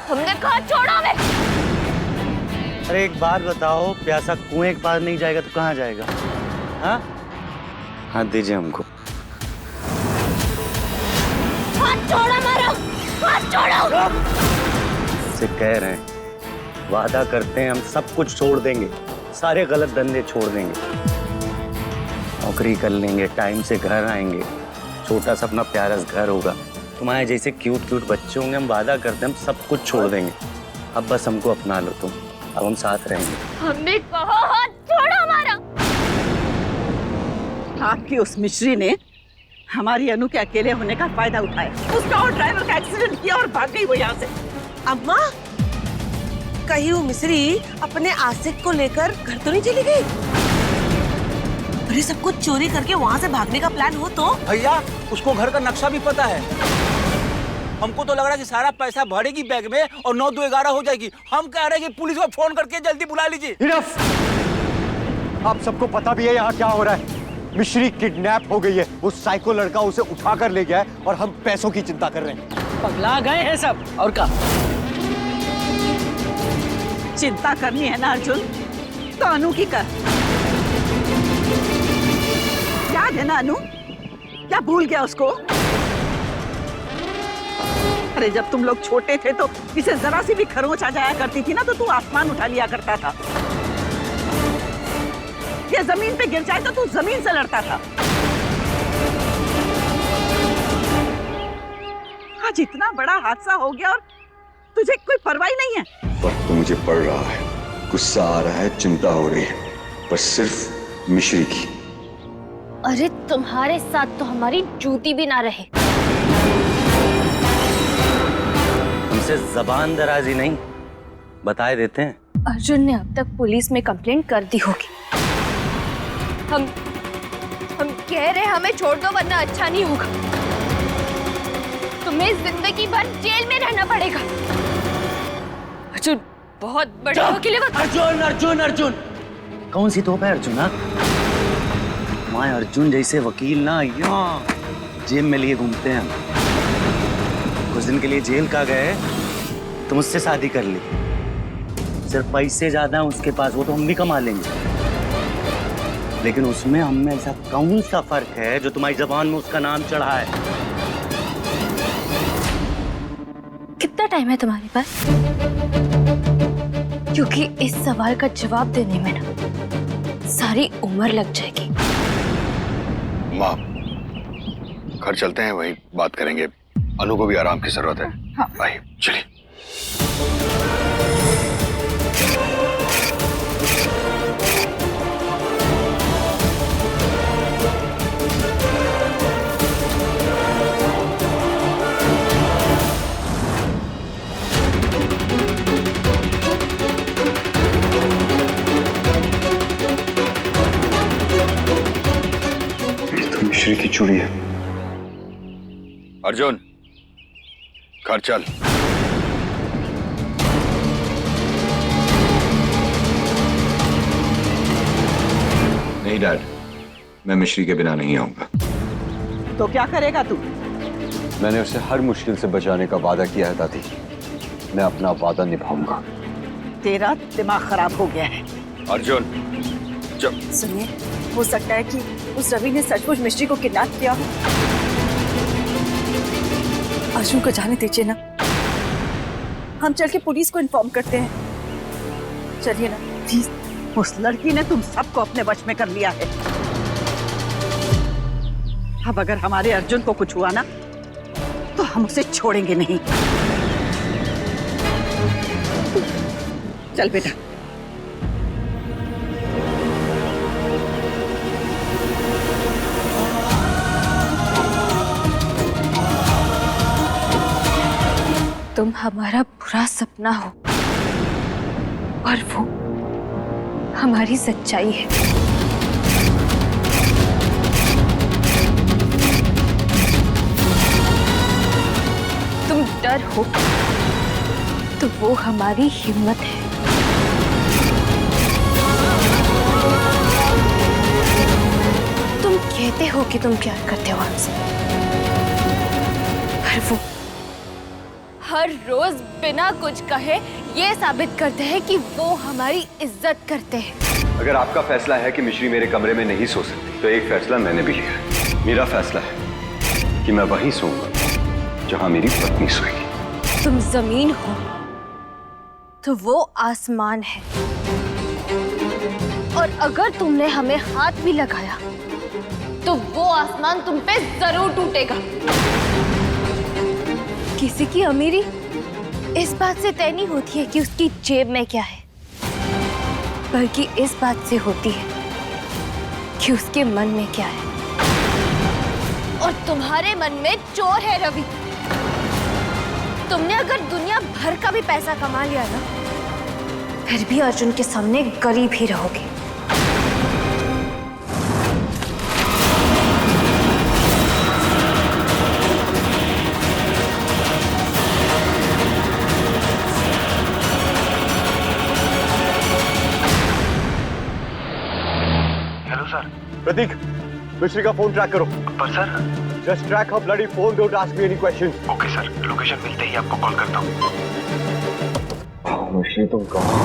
तुमने कहा छोड़ो हमें। अरे एक बात बताओ, प्यासा कुएं के पास नहीं जाएगा तो कहाँ जाएगा? हाँ, हाथ दीजिए हमको। हाथ छोड़ो मारो, हाथ छोड़ो। से कह रहे हैं, वादा करते हैं हम सब कुछ छोड़ देंगे, सारे गलत धंधे छोड़ देंगे, नौकरी कर लेंगे, टाइम से घर आएंगे, छोटा सा अपना प्यारा घर होगा, तुम्हारे जैसे क्यूट क्यूट बच्चे होंगे। हम वादा करते हैं हम सब कुछ छोड़ देंगे, अब बस हमको अपना लो तुम, अब हम साथ रहेंगे। हमें कहो हाथ छोड़ो हमारा। आपकी उस मिश्री ने हमारी अनु के अकेले होने का फायदा उठाया, उसका और ड्राइवर का एक्सीडेंट किया और भाग गई वो यहाँ से। अम्मा, कहीं वो मिश्री अपने आशिक को लेकर घर तो नहीं चली गई? अरे सब कुछ चोरी करके वहाँ से भागने का प्लान हो तो? भैया उसको घर का नक्शा भी पता है। हमको तो लग रहा है कि सारा पैसा भरेगी बैग में और 9-2-11 हो जाएगी। हम कह रहे हैं कि पुलिस को फोन करके जल्दी बुला लीजिए। इनफ! आप सबको पता भी है यहाँ क्या हो रहा है। मिश्री किडनैप हो गई है, वो साइको लड़का उसे उठा कर ले गया है और हम पैसों की चिंता कर रहे हैं। पगला गए हैं सब, और क्या? चिंता करनी है ना अर्जुन, तो अनु की कर। याद है ना अनु, क्या भूल गया उसको? अरे जब तुम लोग छोटे थे तो इसे जरा सी भी खरोंच आ जाया करती थी ना तो तू आसमान उठा लिया करता था। ये जमीन पे गिर जाए तो तू जमीन से लड़ता था। आज इतना बड़ा हादसा हो गया और तुझे कोई परवाह नहीं है। वक्त तो मुझे पड़ रहा है, गुस्सा आ रहा है, चिंता हो रही है, पर सिर्फ मिश्री की। अरे तुम्हारे साथ तो हमारी जूती भी ना रहे। हमसे जबान दराजी नहीं, बताए देते हैं। अर्जुन ने अब तक पुलिस में कंप्लेंट कर दी होगी। हम कह रहे हमें छोड़ दो वरना अच्छा नहीं होगा। तुम्हें जिंदगी भर जेल में रहना पड़ेगा। अर्जुन बहुत बड़े वकील है। अर्जुन अर्जुन अर्जुन कौन सी तोप है अर्जुन? हाँ, हमारे अर्जुन जैसे वकील ना यहाँ जेल में लिए घूमते हैं। कुछ दिन के लिए जेल का गए तो मुझसे शादी कर ली। सिर्फ पैसे ज्यादा हैं उसके पास, वो तो हम भी कमा लेंगे, लेकिन उसमें हम में ऐसा कौन सा फर्क है जो तुम्हारी जबान में उसका नाम चढ़ा है? कितना टाइम है तुम्हारे पास? क्योंकि इस सवाल का जवाब देने में ना सारी उम्र लग जाएगी। माँ, घर चलते हैं, वही बात करेंगे। अनु को भी आराम की जरूरत है। हाँ। आइए चलिए। ये तो मिश्री की चूड़ी है। अर्जुन, घर चल। नहीं डैड, मैं मिश्री के बिना नहीं आऊंगा। तो क्या करेगा तू? मैंने उसे हर मुश्किल से बचाने का वादा किया है दादी, मैं अपना वादा निभाऊंगा। तेरा दिमाग खराब हो गया है। अर्जुन जब सुनिए, हो सकता है कि उस रवि ने सचमुच मिश्री को किडनैप किया। अर्जुन को जाने दीजिए ना, हम चल के पुलिस को इन्फॉर्म करते हैं। चलिए ना प्लीज। उस लड़की ने तुम सबको अपने वश में कर लिया है। अब अगर हमारे अर्जुन को कुछ हुआ ना तो हम उसे छोड़ेंगे नहीं। चल बेटा। तुम हमारा बुरा सपना हो और वो हमारी सच्चाई है। तुम डर हो तो वो हमारी हिम्मत है। तुम कहते हो कि तुम प्यार करते हो हमसे, पर वो हर रोज बिना कुछ कहे ये साबित करते हैं कि वो हमारी इज्जत करते हैं। अगर आपका फैसला है कि मिश्री मेरे कमरे में नहीं सो सकती, तो एक फैसला मैंने भी लिया है। मेरा फैसला है कि मैं वहीं सोऊंगा जहां मेरी पत्नी सोएगी। तुम जमीन हो तो वो आसमान है, और अगर तुमने हमें हाथ भी लगाया तो वो आसमान तुम पे जरूर टूटेगा। किसी की अमीरी इस बात से तय नहीं होती है कि उसकी जेब में क्या है, बल्कि इस बात से होती है कि उसके मन में क्या है। और तुम्हारे मन में चोर है रवि। तुमने अगर दुनिया भर का भी पैसा कमा लिया ना, फिर भी अर्जुन के सामने गरीब ही रहोगे। प्रतीक, मिश्री का फोन ट्रैक करो। पर sir. Just track her bloody phone, don't ask me any questions. Okay sir, location मिलते ही आपको कॉल करता हूँ। मिश्री तुम कहाँ?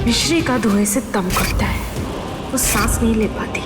मिश्री का धुएं से दम करता है, वो सांस नहीं ले पाती।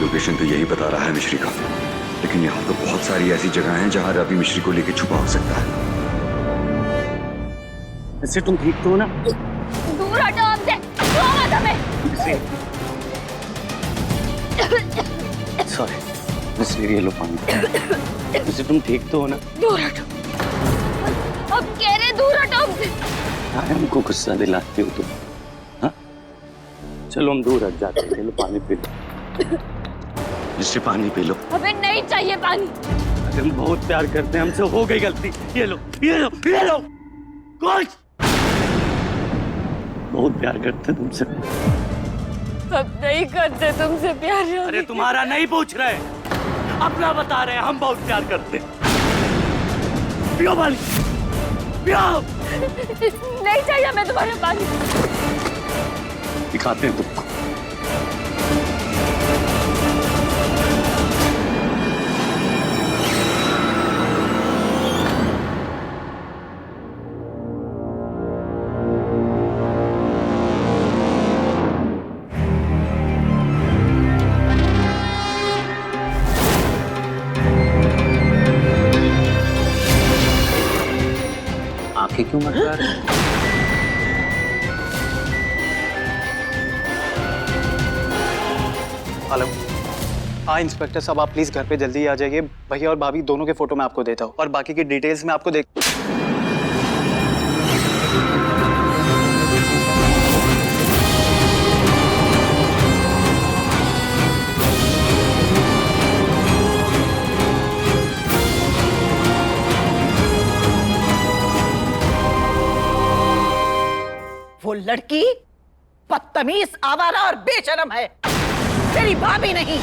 लोकेशन तो यही बता रहा है मिश्री का, लेकिन यहाँ तो बहुत सारी ऐसी जगह हैं जहाँ रवि मिश्री को लेकर छुपा हो सकता है। इससे तुम ठीक तो हो ना? दूर हटो हमसे, छुओ मत हमें। सॉरी मिश्री, ये लो पानी। इससे तुम ठीक तो हो ना? दूर हटो, अब कह रहे दूर हटो हमसे। हमको गुस्सा दिलाती हो तुम, हाँ? चलो हम दूर हट जाते हैं। लो पानी पी लो। जिससे पानी पी लो। हमें नहीं चाहिए पानी। हम बहुत प्यार करते हैं, हमसे हो गई गलती। ये लो, ये लो, ये लो। कुछ बहुत प्यार करते हैं तुमसे। हम नहीं करते तुमसे प्यार। अरे तुम्हारा नहीं पूछ रहे, अपना बता रहे हैं। हम बहुत प्यार करते हैं। पियो पानी, पियो। नहीं चाहिए हमें तुम्हारा पानी। दिखाते हैं तुमको। आंखें क्यों मर रहा है? हेलो। हाँ इंस्पेक्टर साहब, आप प्लीज घर पे जल्दी आ जाइए। भैया और भाभी दोनों के फोटो मैं आपको देता हूँ, और बाकी की डिटेल्स मैं आपको देख। वो लड़की बदतमीज, आवारा और बेशरम है, तेरी भाभी नहीं।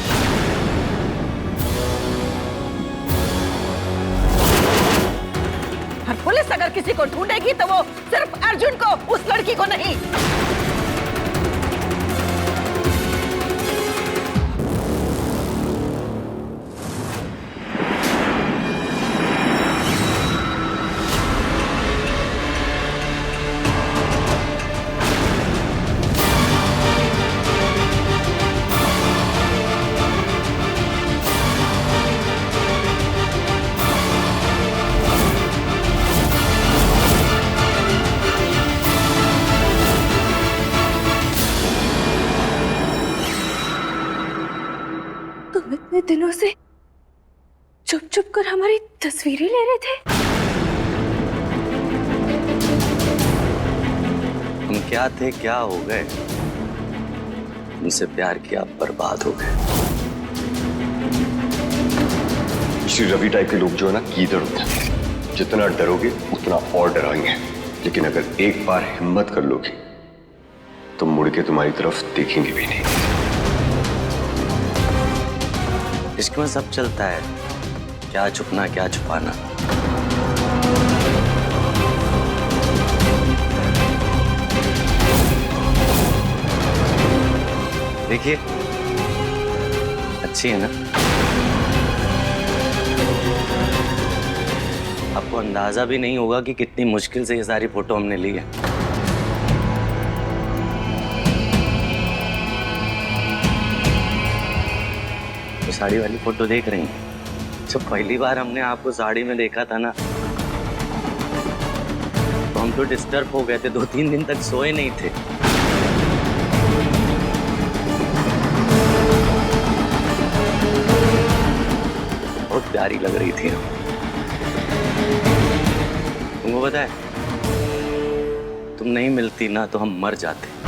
और पुलिस अगर किसी को ढूंढेगी तो वो सिर्फ अर्जुन को, उस लड़की को नहीं। छुप कर हमारी तस्वीरें ले रहे थे। हम क्या थे, क्या हो गए? उनसे प्यार किया, बर्बाद हो गए। श्री रवि टाइप के लोग जो है ना, कीदड़ होते हैं। जितना डरोगे उतना और डराएंगे, लेकिन अगर एक बार हिम्मत कर लोगे तो मुड़ के तुम्हारी तरफ देखेंगे भी नहीं। इश्क में सब चलता है, क्या छुपना क्या छुपाना। देखिए, अच्छी है ना? आपको अंदाजा भी नहीं होगा कि कितनी मुश्किल से ये सारी फोटो हमने ली है। तो साड़ी वाली फोटो देख रही हैं? जब पहली बार हमने आपको साड़ी में देखा था ना, तो हम तो डिस्टर्ब हो गए थे, 2-3 दिन तक सोए नहीं थे। बहुत प्यारी लग रही थी। तुमको पता है, तुम नहीं मिलती ना तो हम मर जाते।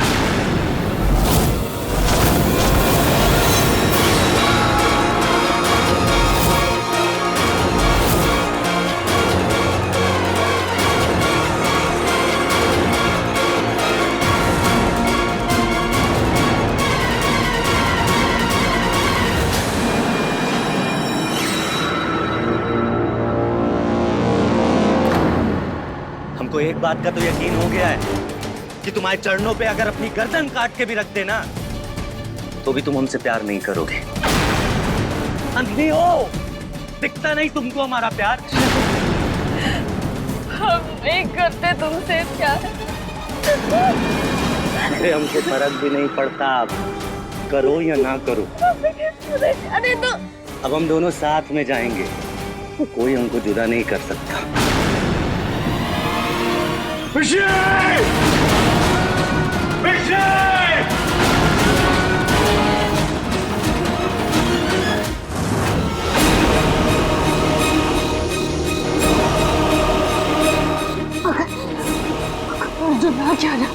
हमको एक बात का तो यकीन हो गया है कि तुम्हारे चरणों पे अगर अपनी गर्दन काट के भी रख देना तो भी तुम हमसे प्यार नहीं करोगे। अंधी हो, दिखता नहीं तुमको हमारा प्यार? हम नहीं करते तुमसे प्यार। अरे हमको फर्क भी नहीं पड़ता, आप करो या ना करो। अरे तो अब हम दोनों साथ में जाएंगे, तो कोई हमको जुदा नहीं कर सकता। अर्जुन आ जाना,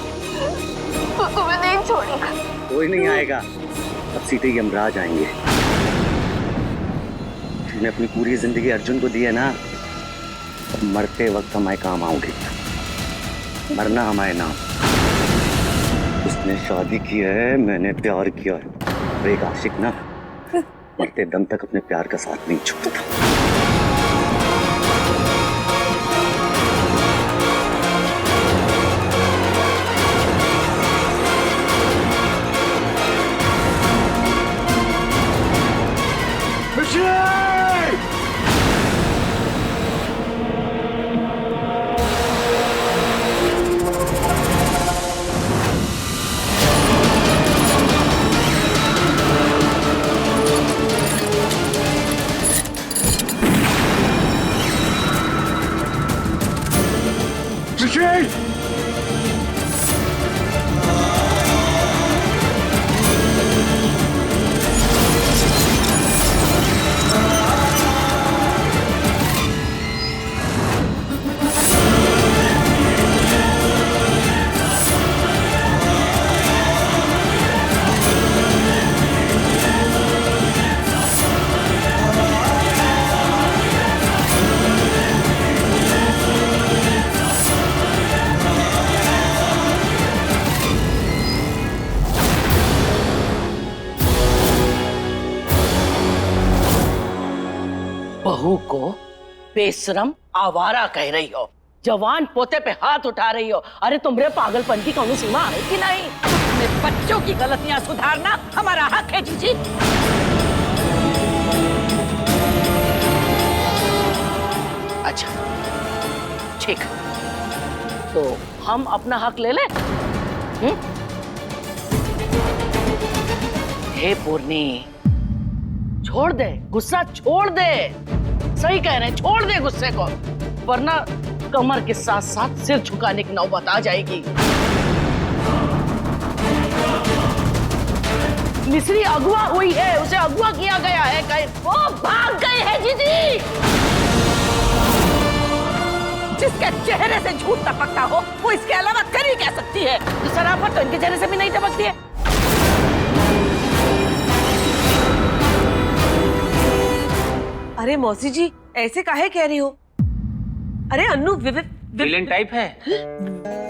तो तुम्हें नहीं छोड़ूंगा। कोई नहीं आएगा, अब सीधे यमराज आएंगे। तुमने अपनी पूरी जिंदगी अर्जुन को दी है ना, अब मरते वक्त हमारे काम आओगे। मरना हमारे नाम। उसने शादी की है, मैंने प्यार किया है। एक आशिक ना मरते दम तक अपने प्यार का साथ नहीं छोड़ता। बहू को बेशरम आवारा कह रही हो, जवान पोते पे हाथ उठा रही हो। अरे तुमरे पागलपन की कौन सीमा है कि नहीं? अपने बच्चों की गलतियां सुधारना हमारा हक है जीजी। अच्छा ठीक, तो हम अपना हक ले ले। हे पूर्णी, छोड़ दे गुस्सा, छोड़ दे। सही कह रहे हैं, छोड़ दे गुस्से को, वरना कमर के साथ साथ सिर झुकाने की नौबत आ जाएगी। मिस्री अगवा हुई है, उसे अगवा किया गया है। कहीं वो भाग गए हैं जीजी। जिसके चेहरे से झूठ टपकता हो वो इसके अलावा कर ही क्या सकती है। तो शराफत तो इनके चेहरे से भी नहीं टपकती है। अरे मौसी जी ऐसे काहे कह रही हो? अरे अन्नू विलेन टाइप है।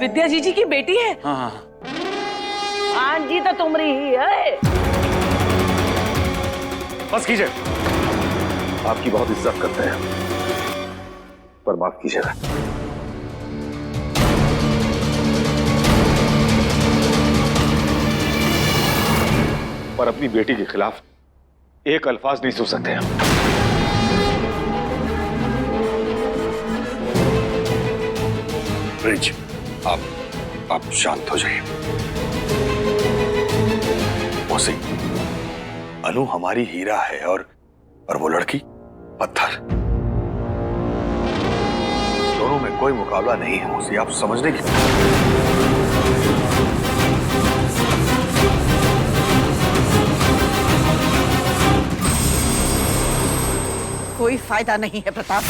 विद्या जीजी की बेटी है। हाँ हाँ। हाँ जी तो तुम रही है। बस कीजिए, आपकी बहुत इज्जत करते हैं, पर माफ कीजिएगा। पर अपनी बेटी के खिलाफ एक अल्फाज नहीं सोच सकते हम। ब्रिज, आप शांत हो जाइए। मौसी, अनु हमारी हीरा है और वो लड़की पत्थर। दोनों में कोई मुकाबला नहीं है मौसी, आप समझने की। कोई फायदा नहीं है प्रताप।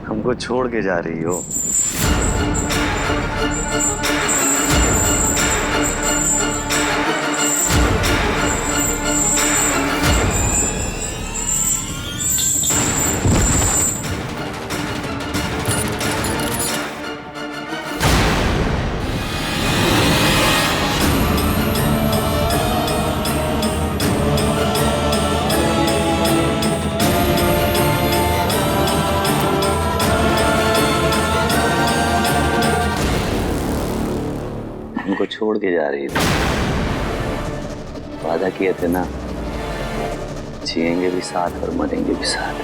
हमको छोड़ के जा रही हो? हमको छोड़ के जा रही थी। वादा किए थे ना, जिएंगे भी साथ और मरेंगे भी साथ।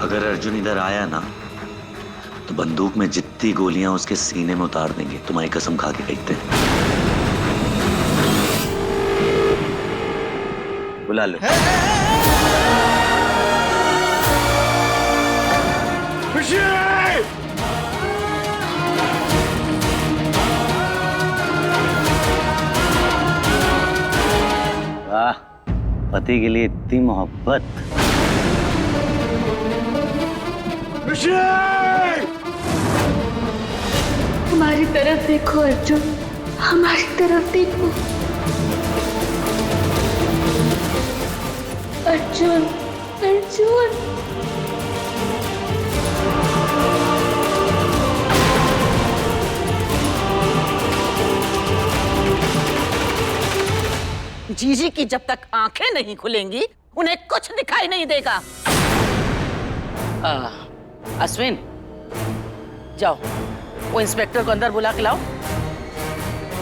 अगर अर्जुन इधर आया ना तो बंदूक में जितनी गोलियां उसके सीने में उतार देंगे, तुम्हारी कसम खा के कहते हैं। बुला लो। वाह, पति के लिए इतनी मोहब्बत। हमारी तरफ देखो अर्जुन, हमारी तरफ देखो। अर्जुन, अर्जुन। जीजी की जब तक आंखें नहीं खुलेंगी उन्हें कुछ दिखाई नहीं देगा। अश्विन, जाओ वो इंस्पेक्टर को अंदर बुला के लाओ।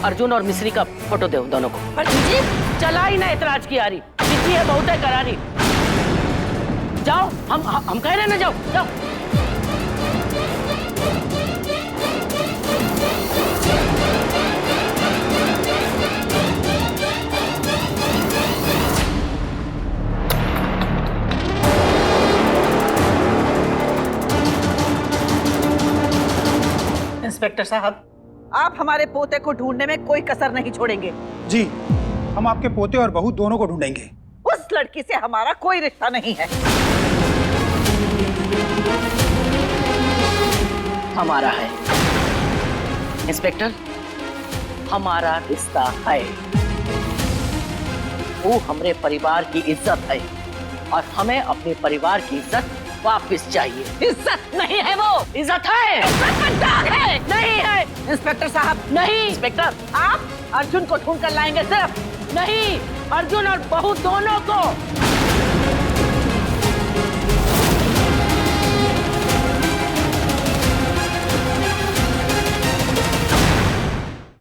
अर्जुन और मिस्री का फोटो दो दोनों को। पर जीजी चला ही ना इतराज की आ रही। जीजी है बहुत है करारी। जाओ, हम कह रहे ना, जाओ जाओ। इंस्पेक्टर साहब, आप हमारे पोते को ढूंढने में कोई कसर नहीं छोड़ेंगे। जी, हम आपके पोते और बहू दोनों को ढूंढेंगे। उस लड़की से हमारा कोई रिश्ता नहीं है। हमारा है इंस्पेक्टर, हमारा रिश्ता है। वो हमारे परिवार की इज्जत है और हमें अपने परिवार की इज्जत वापस चाहिए। इज्जत नहीं है वो, इज्जत है, इज्जत में दाग है। नहीं है इंस्पेक्टर साहब, नहीं। इंस्पेक्टर, आप अर्जुन को ढूंढ कर लाएंगे सिर्फ? नहीं, अर्जुन और बहू दोनों को।